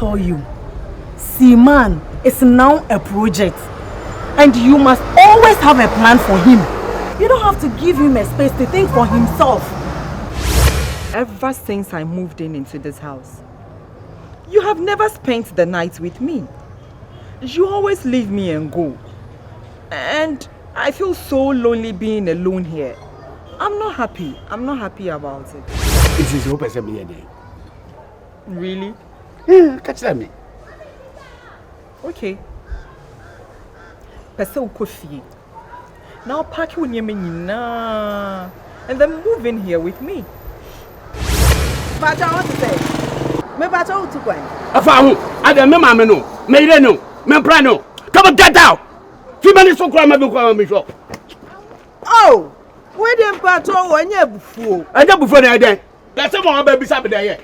tell you, Seaman is now a project. And you must always have a plan for him. You don't have to give him a space to think for himself. Ever since I moved into this house, you have never spent the night with me. You always leave me and go. And I feel so lonely being alone here. I'm not happy. I'm not happy about it. It is hope I said me. Really? Yeah, catch me. Okay. Pesa ukofi. Now pack you near me na, and then move in here with me. But I want to say, me bacha utu kwa. Afahu, ade me mama no, me ire no, me mpra no. Come on, get out. Few minutes so cry me shop. Oh, where dem pato wanya bufuo. Anya bufuo na ede. That's say mo ba bisa be there.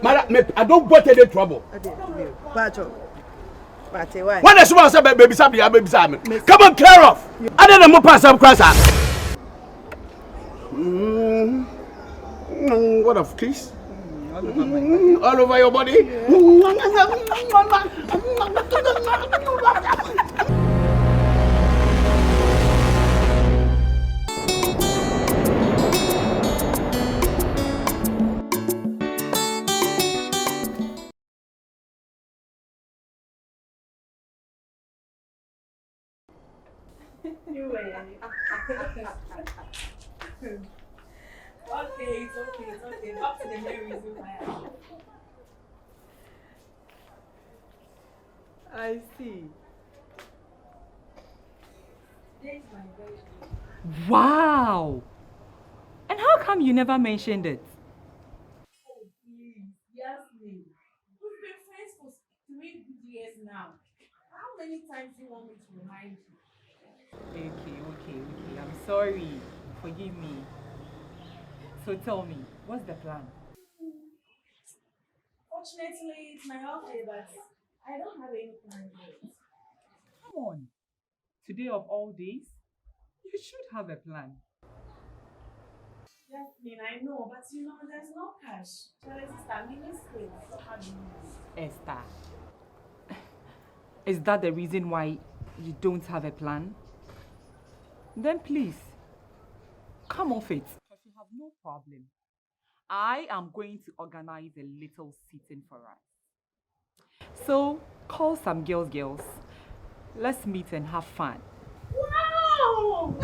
Mara me I don't want any trouble. Pato. Why? When the small say baby sabi ya baby sabi. Come on, clear off. Ade na mo pass up cross. What of kiss? All over your body. Okay, it's okay. Back to the main reason why I see. Wow! And how come you never mentioned it? Oh, please, Yasmin. We've been friends for 3 good years now. How many times do you want me to remind you? Okay. I'm sorry. Forgive me. So tell me, what's the plan? Fortunately, it's my off day, but I don't have any plan yet. Come on. Today of all days, you should have a plan. Yasmin, I know, but there's no cash. Sister, me miss space. So how do you know? Esther, is that the reason why you don't have a plan? Then please, come off it. Because you have no problem. I am going to organize a little sitting for us. So, call some girls. Let's meet and have fun. Wow!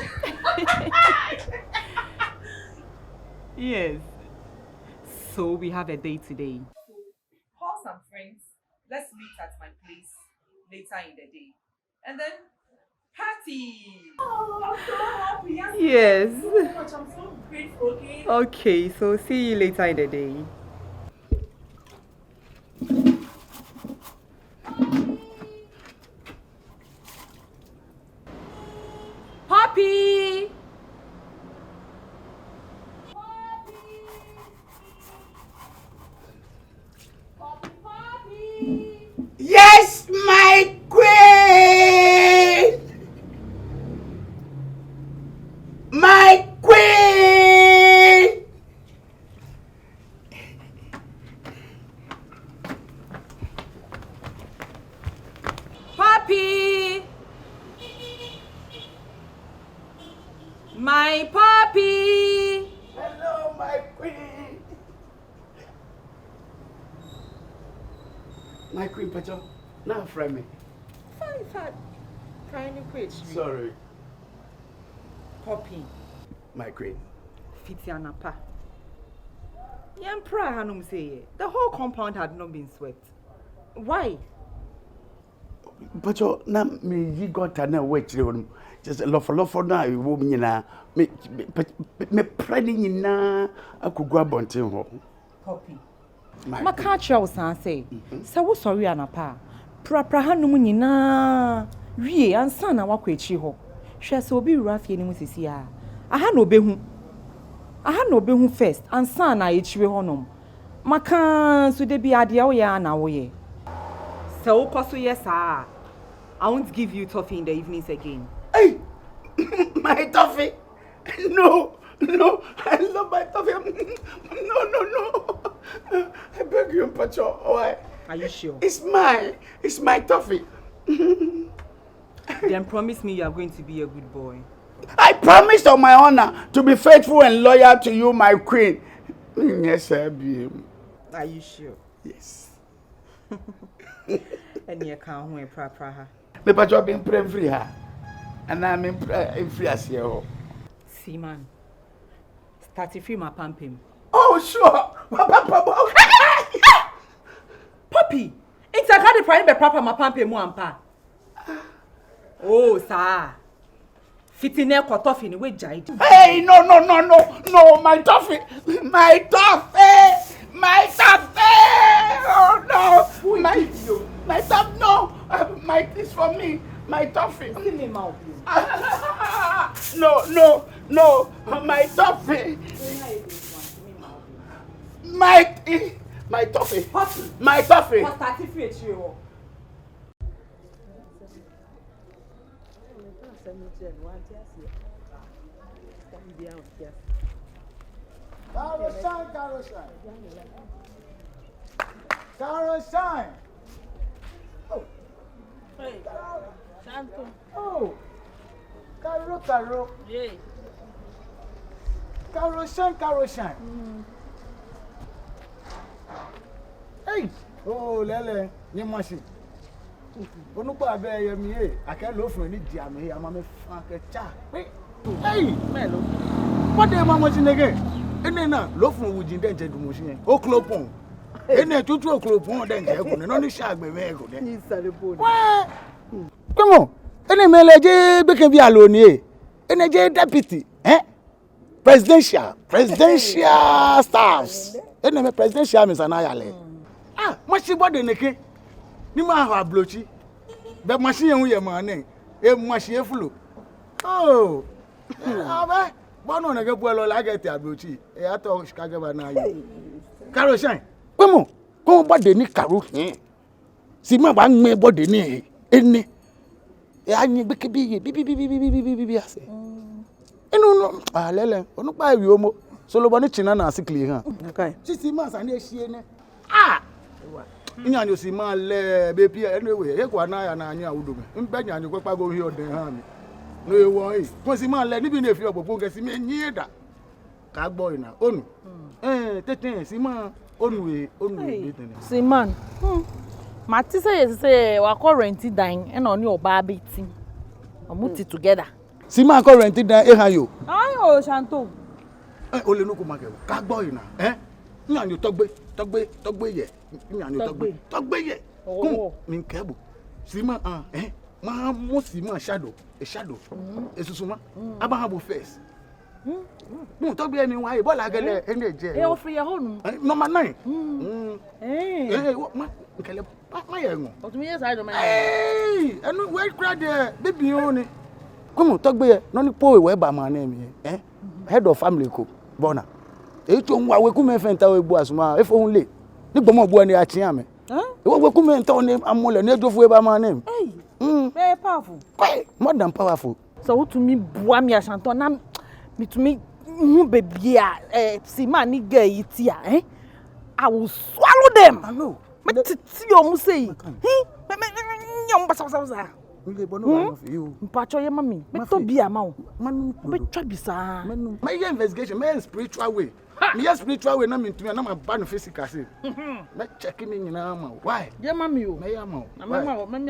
Yes. So, we have a date today. Call some friends. Let's meet at my place later in the day. And then party! Oh, I'm so happy. Yes. Thank you so much. I'm so grateful, okay? Okay, so see you later in the day. Poppy! Yes, my queen! My queen! Poppy! My puppy! Hello, my queen! My queen, Pacho, now friend me. Fine. Trying to quit. Sorry. Poppy. My queen. Fitianapa. Yampra Hanum say the whole compound had not been swept. Why? Pacho, na me got na wait just lofo na wo nyina me praying na akugwa bonten ho. Poppy. Maka cha usan say. Sa wo sorry anapa. Pra hanum nyina wie ansa na wakwa echi ho. Hwe se obi wura fie ni mu sisi a. Aha na obehu first ansa na echiwe honom. Maka so de bi ade wo ya na wo ye. Se wo koso yes I won't give you toffee in the evenings again. Hey, my toffee. No, I love my toffee. No. I beg you, Pacho. Why? Are you sure? It's my toffee. Then promise me you are going to be a good boy. I promise on my honor to be faithful and loyal to you, my queen. Yes, I be. Are you sure? Yes. And you can't wait, Praha. Me pa job in pray free her. And I'm in free as you. Seaman. Start free my pumping. Oh, sure. Puppy! It's a kind of pride be proper my pumping one pa. Oh, sir. Fitting there cut off in the way jide. Hey, no, my toffee. My toffee. Oh, no. My toffee, no. It's for me. My toffee. No. My toffee. My toffee. My toffee. Carol shine. Oh. Hey. Santo. Oh. Carol. Yeah. Carol shine. Hey. Oh, lele, ni machine. Onupa abe yemi e, ake lo fun ni di ame ama me fan ke cha. Hey, melo. What dey ma machine again? Ene na lo fun wujin den je du machine. O klopon. Ene tutu o klopon den je ko no ni sha agbe me ko de. Ni sare bo. Come on. Ene meleje beke bi alo ni e. Ene je deputy, presidential staffs. Ene me presidential mi sanayale. Machi body neke. Ni ma ha blochi. Be machi yen ye ma ne. E machi e fulo. Oh. Aba, bono neke buelo la get ablochi. E ato shikage ba na yi. Karo shine. Pemo, ko body ni karo. Si ma ba nme body ni ene. E anyi beke bi ase. Enu no lele, onu pa wi omo. Solobo ni china na asikli han. Okay. Si ma sa ni ehie ne. Nyanyo si ma le baby anyway e kwa na ya na anya awudo me mbe nyanyo kwepa go hi oden ha mi no e wo yi ko si ma le nibi na efi ogbogbo nke si me nyi da ka gbo ina onu tete si ma onu e tete Seaman. Mati say wa ko rent dan e na oni oba abeti. Omuti together. si ma ko rent dan e han yo Ayo Santo. o le no ko ma ke ka gbo ina nyanyo togbe ye nyanyo togbe ye kun min kebo si ma ma mo si ma shadow esusuma abahabo face mo togbe ni wa e bola gele ene je E ofri ya honu. number 9 ma nkele ma ye ngun O tumi yes I do man. enu we crowd there baby o ni kun togbe ye no ni po we ba ma na mi head of family ko bona e to nwa we ku me fenta we gbo asuma e fo hun le ni gbomo gbo ni a chi ame we ku me nta ni amole ni ejofu e ba ma na mi Very powerful. More than powerful. So to me bua mi Santo na me to me baby Seaman ni girl yi I will swallow them. I know. Me titi o mu say. Me nyam basa. Nge bono wa for you. Mpacho ye mami. Me to bi ama o. Manu. Be twa bisa. Manu. My investigation, my spiritual way. Me spiritual way na me ntumi na ma ba no physical say. Me check me nyina ma. Why? Ye mami o. Me ya ma. Na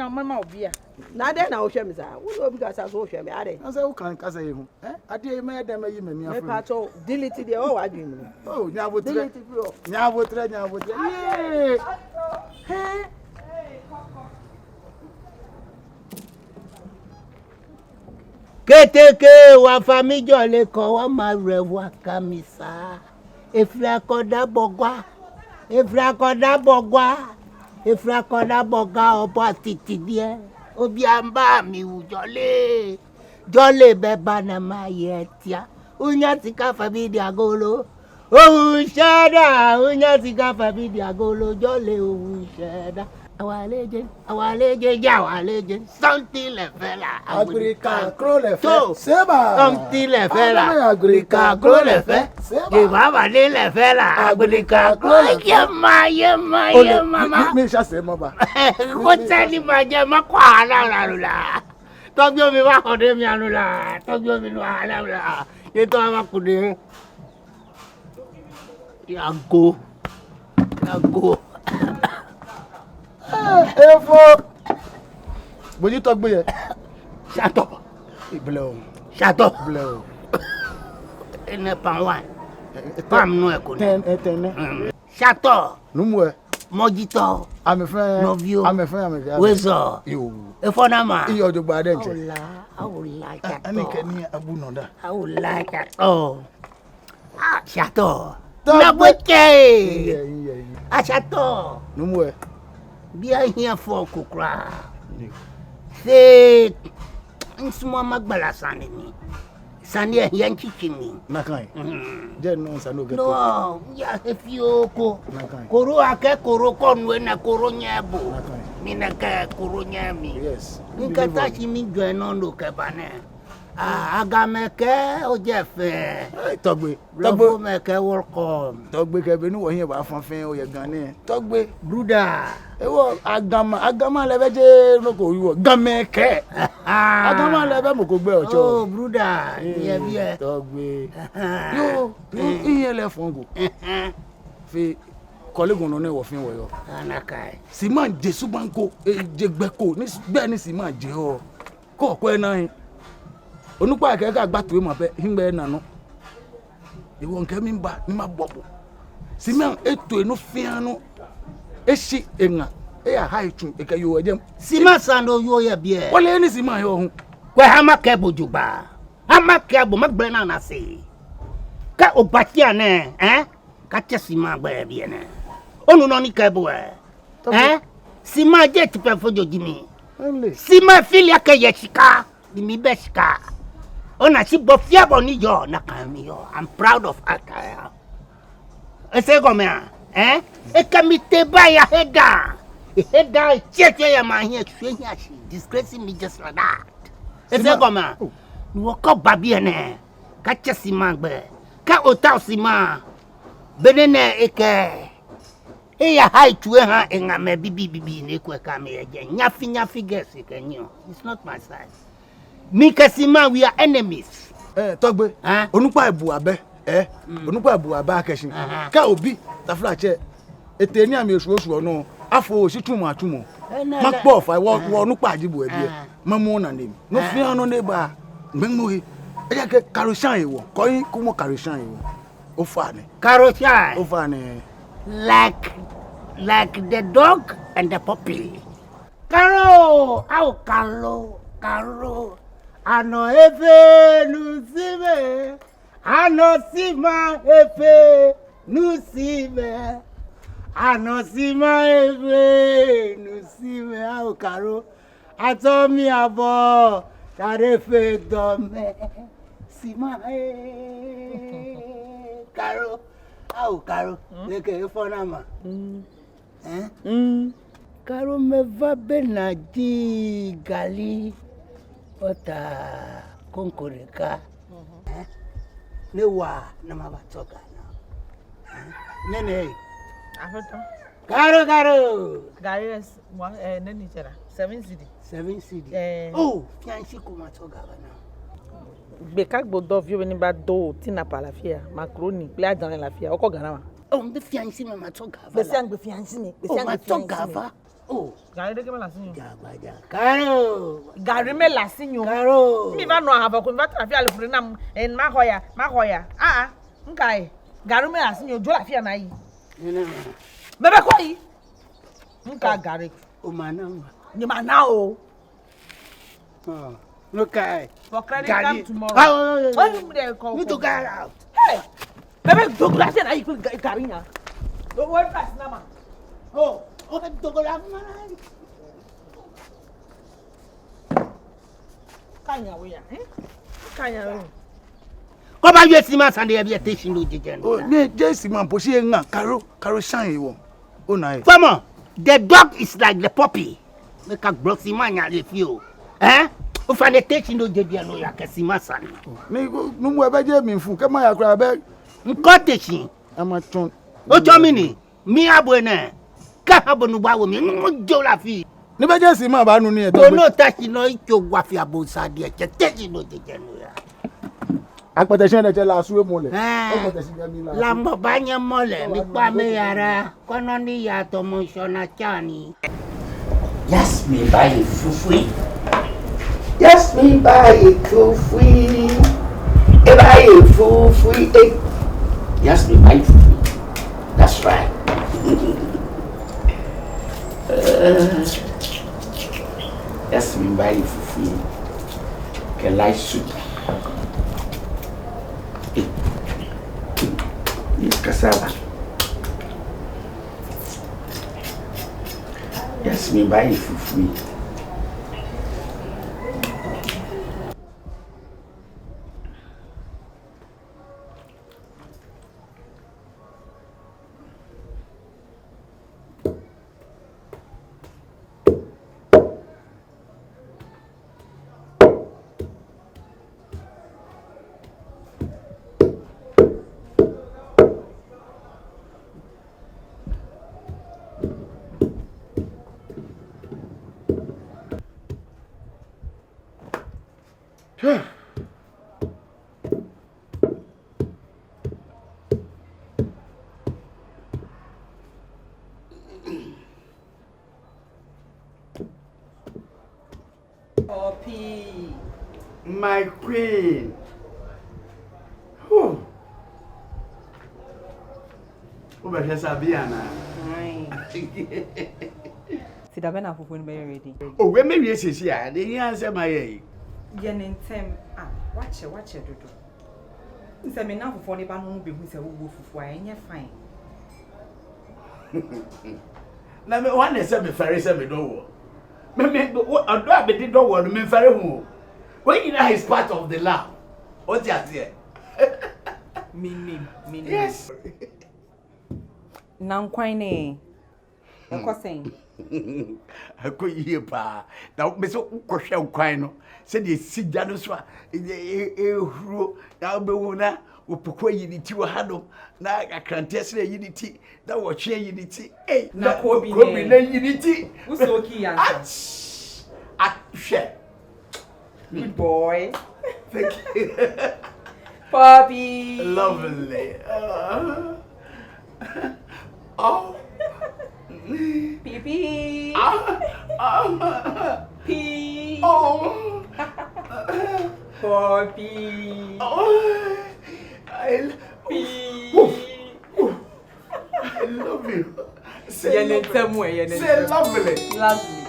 mama obi a. Na dey na o hwe me sa. Wo no obi ka sa so hwe me ade. I say who can kasa ye hu. Ade me dem yi me Me pa to delete dey o wa dwin mu. Oh, nyabotre. Delete bro. Nyabotre. Yeah. Keteke wa famijo le ko wa ma rewa kamisa efra koda bogwa obo titi die obi amba mi jole beba na ma yetia unya tika famidi agolo shada unya tika famidi agolo jole shada Our legend, something le fella. Agrika kro le fe. So, Seba. something le fella. Agrika kro le fe. Seba. Je baba de le fella. Agrika kro le fe. Ye mama. Me sha se mo ba. Ko tani ma je ma kwa la. Tọ́jú mi wá ọ̀dẹ́ mi àánú la. Tọ́jú mi wá àánú la. Ye to ma kude. Yago. Efo. Boji to gbe ye. Shut up. Iblo. Shut up. Iblo. Ene pan wa. Pam no e ko ni. Ten. Shut up. Numu e. Mojito. I'm a friend. Novio. I'm a friend. Wezo. Yo. Efo na ma. Iyo jo gba de nche. I would like that. Ani ke ni abu no da. I would like that. Oh. Ah, shut up. Stop. Na boke. Yeah. Ah, shut up. Numu e. Be here for kukra. Say, nsuma magbala sani mi. Sani e yan chichi mi. Na kan. Je no sa no get. No, ya efioko. Na kan. Koro ake koro konwe na koro nyebo. Na kan. Mi na ke koro nyami. Yes. Nkata chi mi gbe no ndo ke bane. Agameke ojefe. Togbe. Love meke welcome. Togbe ke be nu wo yin ba fanfin o ye gan ni. Togbe. Bruda. Ewo agama le be je no ko yiwo gameke. Agama le be mo ko gbe ojo. Oh, bruda. Yeah, yeah. Togbe. Yo, iye le fongo. Fi collègue no ne wo fin wo yo. Anakai. Seaman Jesu banko je gbeko ni gbe ni Seaman je o. Ko ko e na yin. Onupa ke ka gba tuwe mo be hingbe na no. Iwo nke mi ba ni ma bobo. Seaman eto enu fian no. Eshi enga e ya haitu e ka yo ejem. Seaman sando yo ye bie. Wole ni Seaman yo hun. Kwe hama ke bojuba. Hama ke bo magbe na na se. Ka obati ane, ka che Seaman gbe bie ne. Onu no ni ke bo Seaman je ti pe fojo jimi. Seaman filia ke ye shika. Di mi be shika. Ona si bo fiabo ni yo na kan mi yo. I'm proud of Akaya. Ese go me e kamite ba ya heda. Heda cheche ya ma here twenya shi disgracing me just like that. Ese go me. Wo ko babi ene. Ka che Seaman gbe. Ka ota Seaman. Benene eke. E ya hai tuwe ha enga me bibi ne kwe ka me eje. Nyafi gesi kenyo. It's not my size. Me ka Seaman we are enemies. Togbe. Onupa ebu abe. Onupa ebu abe akeshin. Ka obi tafla che ete ni ami osu ono afo ositumo atumo. Ma po fa wo onupa ajibu ebi. Mamu na name. No fi anu ne ba. Ngbenmu he. E je ke karoshan ewo. Ko yin ku mo karoshan ewo. O fa ni. Karoshan. O fa ni. Like the dog and the puppy. Caro, Caro. Ano efe nusime. Ano sima efe nusime. Ano sima efe nusime. Ao Caro. Atomi abo. Tarefe dome. Sima Caro. Ao Caro. Leke fonama. Caro me va benadi gali. Ota konkoreka. Ne wa na mabatoka na. Nene. Caro. Gary is one nani chera 7 cedi. 7 cedi. Oh, fianchi kumatoga bana. Beka gbodo vi oni ba do tina pa la fia macaroni play dans la fia oko gana wa. Oh, mbe fianchi me matoga bana. Be fianchi me. Matoga ba. Oh, Gary de ke me la sinyo. Jabaja. Caro. Gary me la sinyo. Caro. Mi va no ava ko mi va tra fia le fure na en ma hoya. Nkai. Gary me la sinyo jo la fia na yi. Nene. Bebe ko yi. Nka Gary. O manama. Ni mana o. Oh. Look at For credit come tomorrow. You to get out. Hey. Bebe do glass na yi Gary na. Do worry pass na ma. Oh, to go out. Kanya we ya. Kanya we. Ko ba you Seaman sande e be station lo jeje. Oh, ne je Seaman po si enga Caro shan ewo. O na e. Famo, The dog is like the puppy. Make a grossy man if you. Eh? If I take no jedia no ya kesima san. Me no mo ebe je mi fu ke ma ya kra be. Nkotechi. Ama ton. O chomini. Mi abone. Ka abonu ba wo mi no jo la fi. Ni be je si ma ba nu ni e to no tachi no icho gwa fi abonsa de che techi no jeje no ya. Apẹtẹsẹ de la suwe mole. La mo ba yen mole mi pa me yara. Kono ni ya to mo shona chani. Yes, me buy a fufui. Yes, me buy a fufui. E buy a fufui. Yes, me buy fufui. That's right. Yes, me buy a fufui. Que light soup. Yes, cassava. Yes, me buy a fufui. Poppy. My queen. Who? Who be Sabiana? Sida bena fufu ni be ready. Oh, we me wie sisi a, de yin answer my ye. Ye ne ntem wache dodo. Nse me na fufu ni ba no be hu se wo fufu a enye fine. Na me wan say me fere say me do wo. Me odo abedi do wo no me fere hu. When you know is part of the lab. What you say? Me. Yes. Na nkwan ne. Ekosen. Akoyie pa. Na me so ukwohwe nkwan no. Se de sigya no so a ehuro na be wu na opokwa yiniti wo hado na akrante se yiniti na wo hwe yiniti na kobi na yiniti uso ki yansa ahwe. Good boy. Thank you. Poppy. Lovely. Oh. Pee pee. Pee. Oh. Poppy. Oh. I love you. Say lovely. Lovely.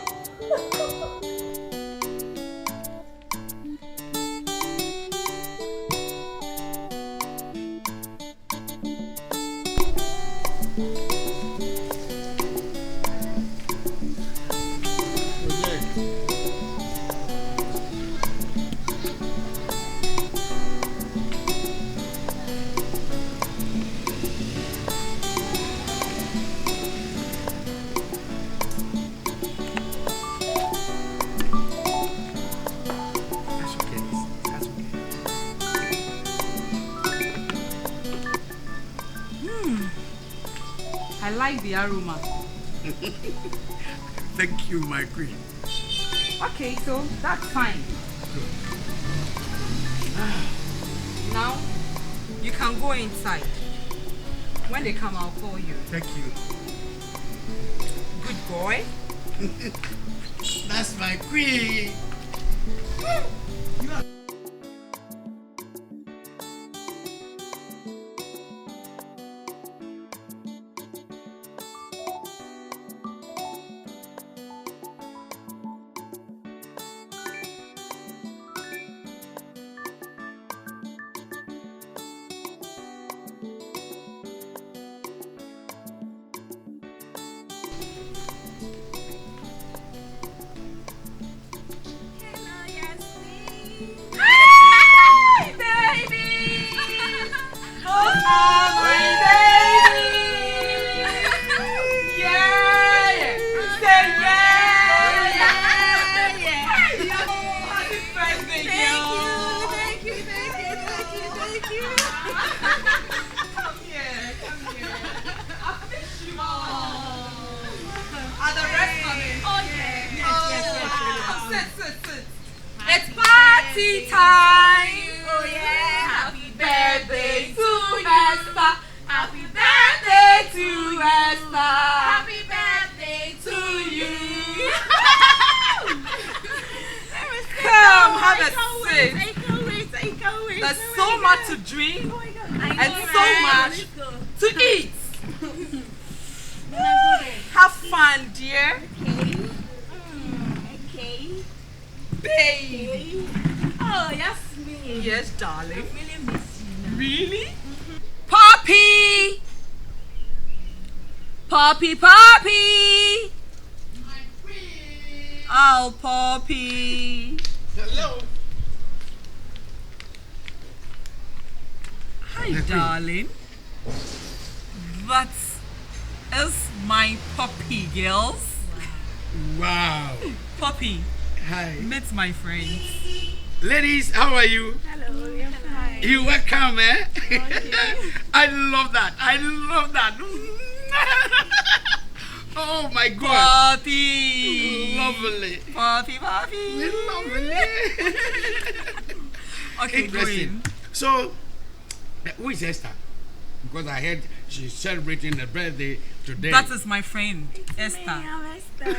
I like the aroma. Thank you, my queen. Okay, so that's fine. Now, you can go inside. When they come, I'll call you. Thank you. Good boy. That's my queen. Sit. It's party time. Oh yeah. Happy birthday to Esther. Happy birthday to Esther. Happy birthday to you. Come, have a sit. I can't wait. There's so much to drink and so much to eat. Have fun, dear. Okay. Babe. Oh, yes, me. Yes, darling. I really miss you now. Really? Poppy! Poppy! My queen. Oh, Poppy. Hello. Hi, darling. That is my Poppy, girls. Wow. Poppy, Hi. meet my friends. Ladies, how are you? Hello, I'm fine. You welcome, eh? I love that. Oh my God. Poppy. Lovely. Poppy. Lovely. Okay, Interesting. going. So, who is Esther? Because I heard she's celebrating her birthday today. That is my friend, Esther. I'm Esther.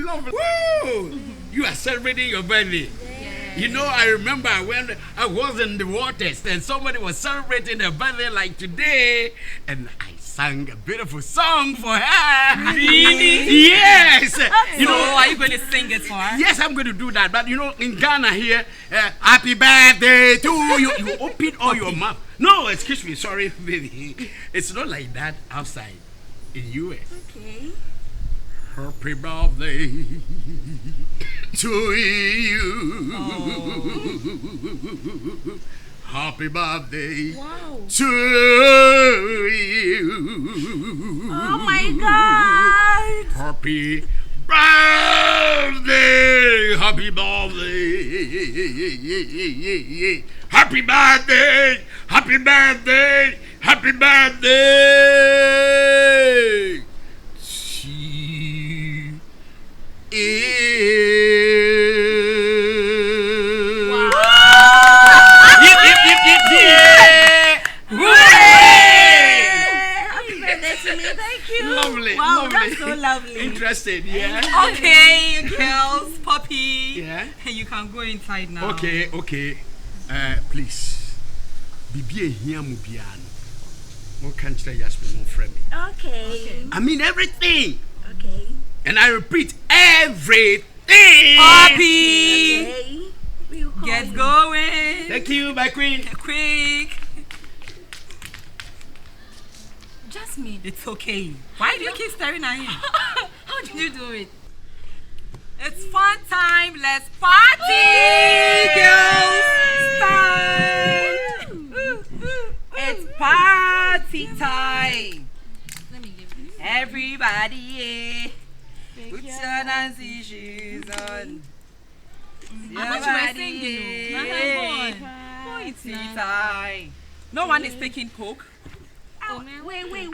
Lovely. Woo! You are celebrating your birthday. You know, I remember when I was in the waters and somebody was celebrating their birthday like today, and I sang a beautiful song for her. Really? Yes. You So, know, are you going to sing it for her? yes, I'm going to do that. But you know, in Ghana here, happy birthday to you. You open all your mouth. No, excuse me, sorry, baby. It's not like that outside in US. Okay. Happy birthday to you. Happy birthday to you. Oh my God. Happy birthday. Happy birthday. Happy birthday. Happy birthday. Happy birthday. Happy birthday to me. Thank you. Lovely, Wow, lovely. that's so lovely. Interested, yeah? Okay, girls, Poppy. Yeah? You can go inside now. Okay. Please. Bibi ehia mu bia no. Mo kan tell Yasmin no friend me. Okay. I mean everything. Okay. And I repeat everything. Poppy, Okay. We'll call get you. going. Thank you, my queen. Quick. Jasmine. It's okay. Why do you keep staring at him? How did you do it? It's fun time. Let's party, girls. Time. It's party time. Let me give you. Everybody, put your Nancy shoes on. I thought you were singing. Party time. No one is taking coke. Oh, wait. Let me.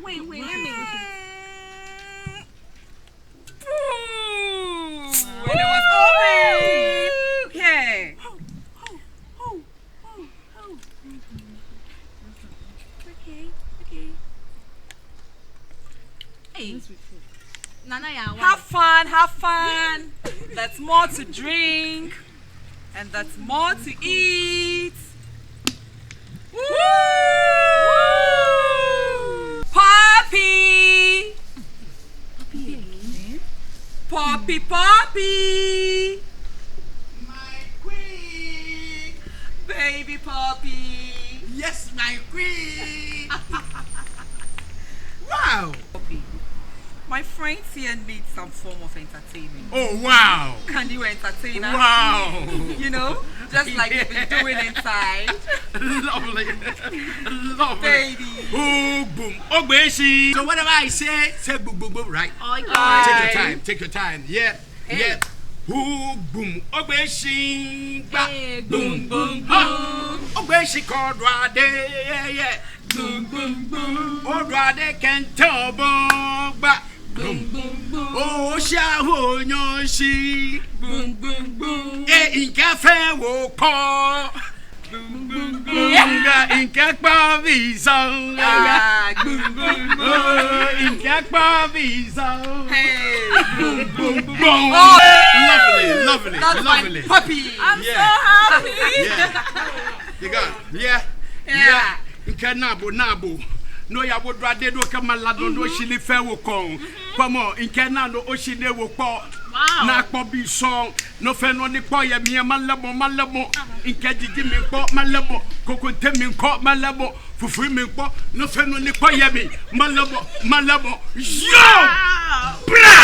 When it was open. Yeah. Okay. Hey. Nana, Have fun. That's more to drink. And that's more to eat. Woo! Poppy! Poppy! My queen. Baby Poppy! Yes, my queen. Wow. Poppy, my friends here need some form of entertainment. Oh, wow. Can you entertain us? Wow. You know, just like you've been doing inside. Lovely. Baby. Oh, boom. Oh, baby. So whatever I say boom, boom, boom, right? Okay. Take your time. Yeah. Ooh, boom. Oh, baby. Hey, boom, boom, Oh, baby, called Rade. Yeah. Boom, boom, boom. Oh, Rade can tell, boom, Oh, shaho nyoshi. Inka fe wo ko. Inka pa visa. Inka pa visa. Lovely. That's Lovely. my puppy. I'm so happy. Yeah. You got yeah. Inka nabo. No ya would rather do come along no she fair will come. Come on, in Canada, Oshide will call. Na Bobby song, no fan on the choir, me a malabo, in Kaji me caught my labo, Coco Temming caught my labo, for free me no fan on the choir me, malabo, yo! Bra!